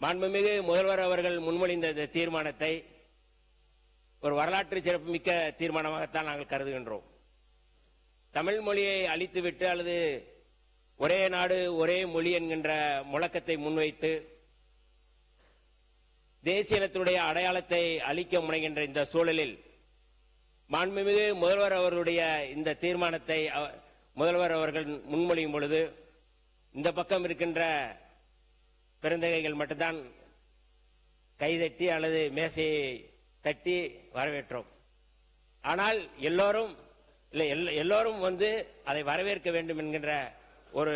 மாண்புமிகு முதல்வர் அவர்கள் முன்மொழிந்த இந்த தீர்மானத்தை ஒரு வரலாற்று சிறப்புமிக்க தீர்மானமாகத்தான் நாங்கள் கருதுகின்றோம். தமிழ் மொழியை அழித்துவிட்டு அல்லது ஒரே நாடு ஒரே மொழி என்கின்ற முழக்கத்தை முன்வைத்து தேசிய இனத்தினுடைய அடையாளத்தை அழிக்க முனைகின்ற இந்த சூழலில் மாண்புமிகு முதல்வர் அவர்களுடைய இந்த தீர்மானத்தை முதல்வர் அவர்கள் முன்மொழியும் பொழுது இந்த பக்கம் இருக்கின்ற பெருந்தகைகள் மட்டும்தான் கைதட்டி அல்லது மேசையை தட்டி வரவேற்றோம். ஆனால் எல்லோரும் வந்து அதை வரவேற்க வேண்டும் என்கின்ற ஒரு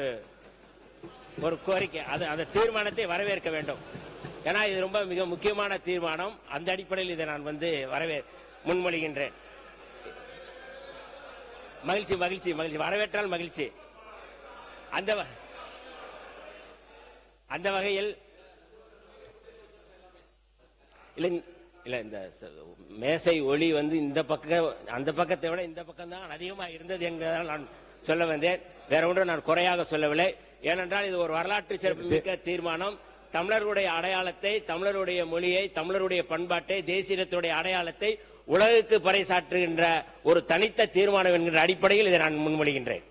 கோரிக்கை, அந்த தீர்மானத்தை வரவேற்க வேண்டும். ஏன்னா இது ரொம்ப மிக முக்கியமான தீர்மானம். அந்த அடிப்படையில் இதை நான் வந்து முன்மொழிகின்றேன். மகிழ்ச்சி மகிழ்ச்சி மகிழ்ச்சி, வரவேற்றால் மகிழ்ச்சி. அந்த வகையில் இல்ல இந்த மேசை ஒளி வந்து இந்த பக்கம் அந்த பக்கத்தை விட இந்த பக்கம் தான் அதிகமாக இருந்தது என்பதால் நான் சொல்ல வந்தேன். வேற ஒன்றும் நான் குறையாக சொல்லவில்லை. ஏனென்றால் இது ஒரு வரலாற்று சிறப்புமிக்க தீர்மானம். தமிழருடைய அடையாளத்தை, தமிழருடைய மொழியை, தமிழருடைய பண்பாட்டை, தேசியத்துடைய அடையாளத்தை உலகுக்கு பறைசாற்றுகின்ற ஒரு தனித்த தீர்மானம் என்கின்ற அடிப்படையில் இதை நான் முன்மொழிகின்றேன்.